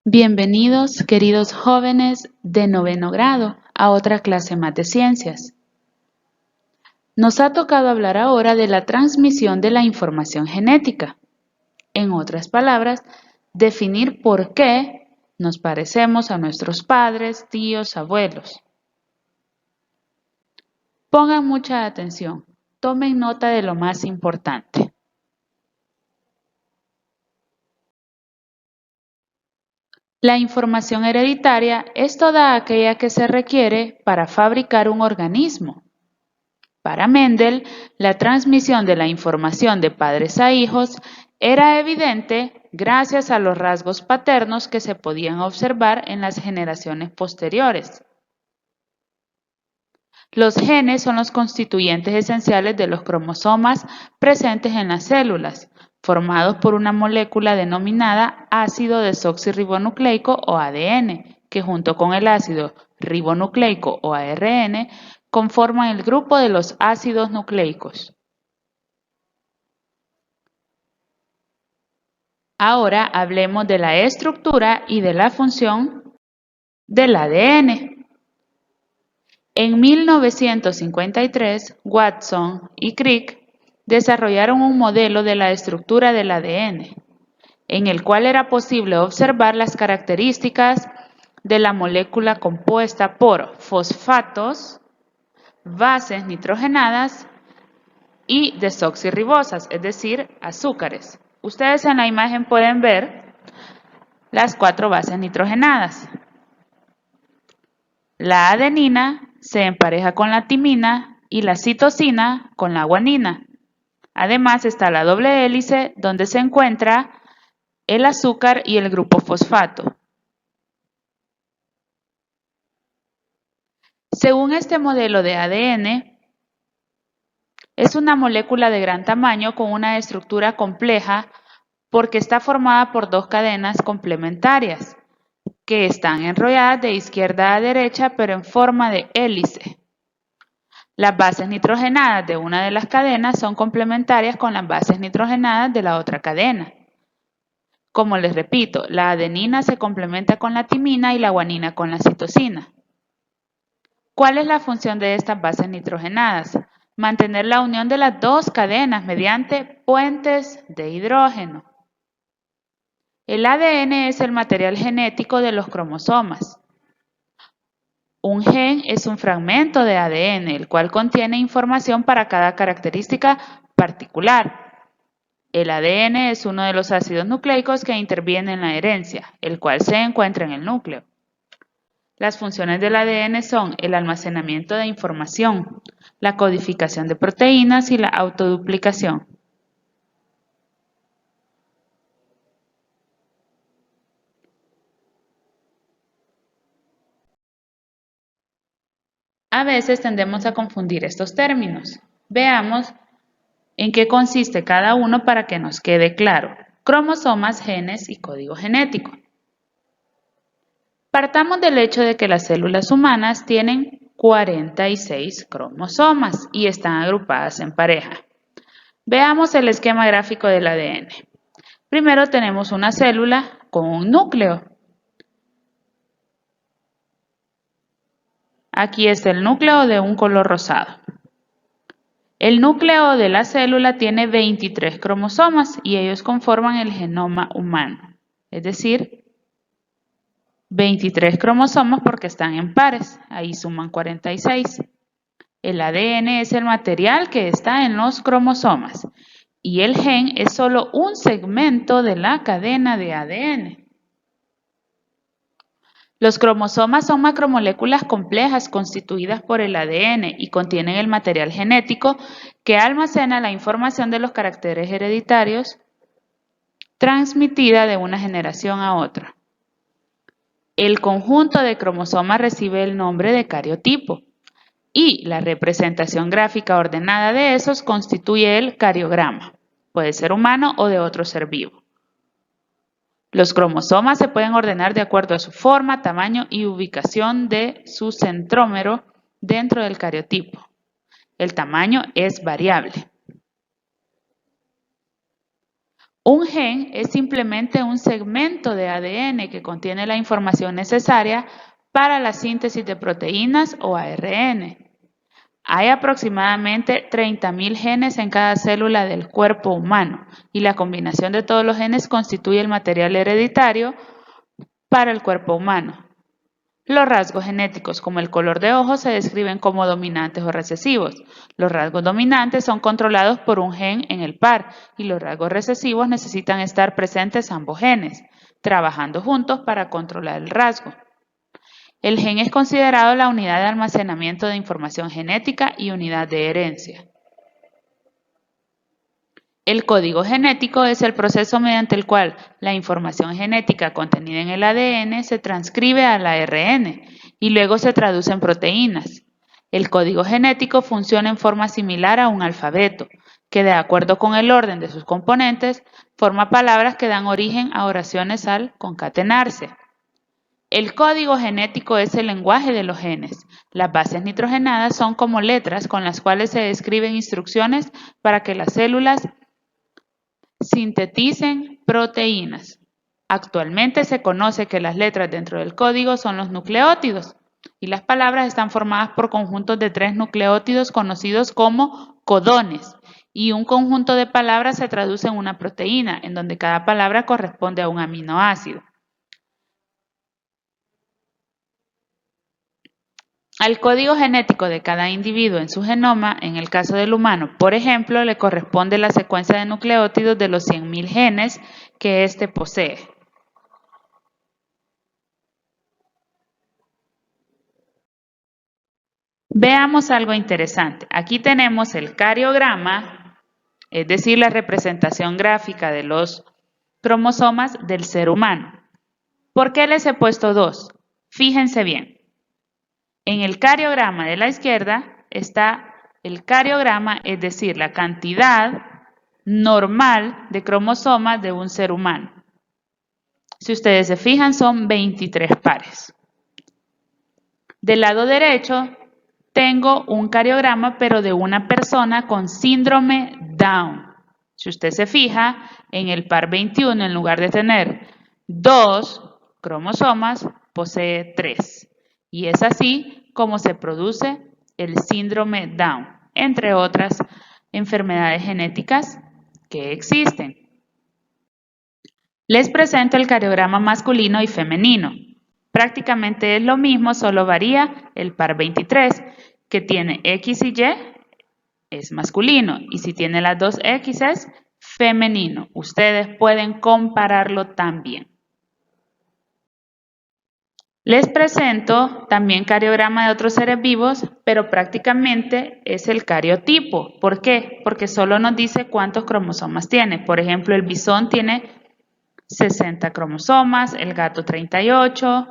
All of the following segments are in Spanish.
Bienvenidos, queridos jóvenes de noveno grado, a otra clase más de ciencias. Nos ha tocado hablar ahora de la transmisión de la información genética. En otras palabras, definir por qué nos parecemos a nuestros padres, tíos, abuelos. Pongan mucha atención, tomen nota de lo más importante. La información hereditaria es toda aquella que se requiere para fabricar un organismo. Para Mendel, la transmisión de la información de padres a hijos era evidente gracias a los rasgos paternos que se podían observar en las generaciones posteriores. Los genes son los constituyentes esenciales de los cromosomas presentes en las células, formados por una molécula denominada ácido desoxirribonucleico o ADN, que junto con el ácido ribonucleico o ARN conforman el grupo de los ácidos nucleicos. Ahora hablemos de la estructura y de la función del ADN. En 1953, Watson y Crick desarrollaron un modelo de la estructura del ADN, en el cual era posible observar las características de la molécula compuesta por fosfatos, bases nitrogenadas y desoxirribosas, es decir, azúcares. Ustedes en la imagen pueden ver las 4 bases nitrogenadas. La adenina se empareja con la timina y la citosina con la guanina. Además está la doble hélice donde se encuentra el azúcar y el grupo fosfato. Según este modelo de ADN, es una molécula de gran tamaño con una estructura compleja porque está formada por 2 cadenas complementarias que están enrolladas de izquierda a derecha pero en forma de hélice. Las bases nitrogenadas de una de las cadenas son complementarias con las bases nitrogenadas de la otra cadena. Como les repito, la adenina se complementa con la timina y la guanina con la citosina. ¿Cuál es la función de estas bases nitrogenadas? Mantener la unión de las 2 cadenas mediante puentes de hidrógeno. El ADN es el material genético de los cromosomas. Un gen es un fragmento de ADN, el cual contiene información para cada característica particular. El ADN es uno de los ácidos nucleicos que interviene en la herencia, el cual se encuentra en el núcleo. Las funciones del ADN son el almacenamiento de información, la codificación de proteínas y la autoduplicación. A veces tendemos a confundir estos términos. Veamos en qué consiste cada uno para que nos quede claro. Cromosomas, genes y código genético. Partamos del hecho de que las células humanas tienen 46 cromosomas y están agrupadas en pareja. Veamos el esquema gráfico del ADN. Primero tenemos una célula con un núcleo. Aquí está el núcleo de un color rosado. El núcleo de la célula tiene 23 cromosomas y ellos conforman el genoma humano, es decir, 23 cromosomas porque están en pares, ahí suman 46. El ADN es el material que está en los cromosomas y el gen es solo un segmento de la cadena de ADN. Los cromosomas son macromoléculas complejas constituidas por el ADN y contienen el material genético que almacena la información de los caracteres hereditarios transmitida de una generación a otra. El conjunto de cromosomas recibe el nombre de cariotipo y la representación gráfica ordenada de esos constituye el cariograma. Puede ser humano o de otro ser vivo. Los cromosomas se pueden ordenar de acuerdo a su forma, tamaño y ubicación de su centrómero dentro del cariotipo. El tamaño es variable. Un gen es simplemente un segmento de ADN que contiene la información necesaria para la síntesis de proteínas o ARN. Hay aproximadamente 30.000 genes en cada célula del cuerpo humano y la combinación de todos los genes constituye el material hereditario para el cuerpo humano. Los rasgos genéticos, como el color de ojos, se describen como dominantes o recesivos. Los rasgos dominantes son controlados por un gen en el par y los rasgos recesivos necesitan estar presentes ambos genes, trabajando juntos para controlar el rasgo. El gen es considerado la unidad de almacenamiento de información genética y unidad de herencia. El código genético es el proceso mediante el cual la información genética contenida en el ADN se transcribe al ARN y luego se traduce en proteínas. El código genético funciona en forma similar a un alfabeto, que de acuerdo con el orden de sus componentes, forma palabras que dan origen a oraciones al concatenarse. El código genético es el lenguaje de los genes. Las bases nitrogenadas son como letras con las cuales se describen instrucciones para que las células sinteticen proteínas. Actualmente se conoce que las letras dentro del código son los nucleótidos y las palabras están formadas por conjuntos de 3 nucleótidos conocidos como codones y un conjunto de palabras se traduce en una proteína en donde cada palabra corresponde a un aminoácido. Al código genético de cada individuo en su genoma, en el caso del humano, por ejemplo, le corresponde la secuencia de nucleótidos de los 100.000 genes que éste posee. Veamos algo interesante. Aquí tenemos el cariograma, es decir, la representación gráfica de los cromosomas del ser humano. ¿Por qué les he puesto 2? Fíjense bien. En el cariograma de la izquierda está el cariograma, es decir, la cantidad normal de cromosomas de un ser humano. Si ustedes se fijan, son 23 pares. Del lado derecho tengo un cariograma, pero de una persona con síndrome Down. Si usted se fija, en el par 21, en lugar de tener 2 cromosomas, posee 3. Y es así como se produce el síndrome Down, entre otras enfermedades genéticas que existen. Les presento el cariograma masculino y femenino. Prácticamente es lo mismo, solo varía el par 23, que tiene X y Y, es masculino, y si tiene las 2 X es femenino. Ustedes pueden compararlo también. Les presento también cariograma de otros seres vivos, pero prácticamente es el cariotipo. ¿Por qué? Porque solo nos dice cuántos cromosomas tiene. Por ejemplo, el bisón tiene 60 cromosomas, el gato 38,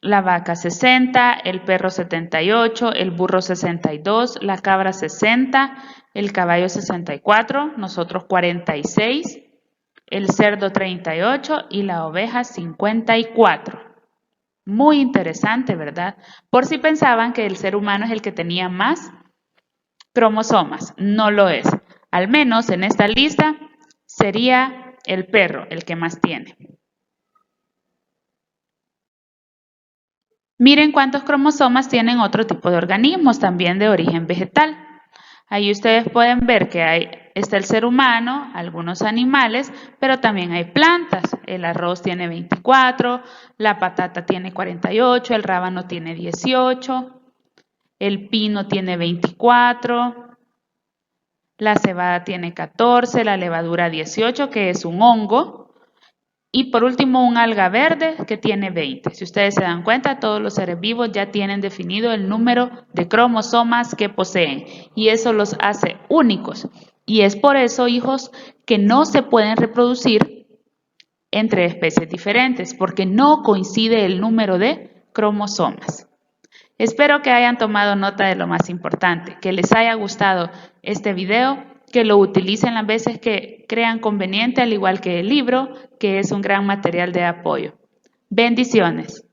la vaca 60, el perro 78, el burro 62, la cabra 60, el caballo 64, nosotros 46, el cerdo 38 y la oveja 54. Muy interesante, ¿verdad? Por si pensaban que el ser humano es el que tenía más cromosomas, no lo es. Al menos en esta lista sería el perro el que más tiene. Miren cuántos cromosomas tienen otro tipo de organismos, también de origen vegetal. Ahí ustedes pueden ver que está el ser humano, algunos animales, pero también hay plantas. El arroz tiene 24, la patata tiene 48, el rábano tiene 18, el pino tiene 24, la cebada tiene 14, la levadura 18, que es un hongo. Y por último, un alga verde que tiene 20. Si ustedes se dan cuenta, todos los seres vivos ya tienen definido el número de cromosomas que poseen y eso los hace únicos. Y es por eso, hijos, que no se pueden reproducir entre especies diferentes porque no coincide el número de cromosomas. Espero que hayan tomado nota de lo más importante, que les haya gustado este video, que lo utilicen las veces que crean conveniente, al igual que el libro, que es un gran material de apoyo. Bendiciones.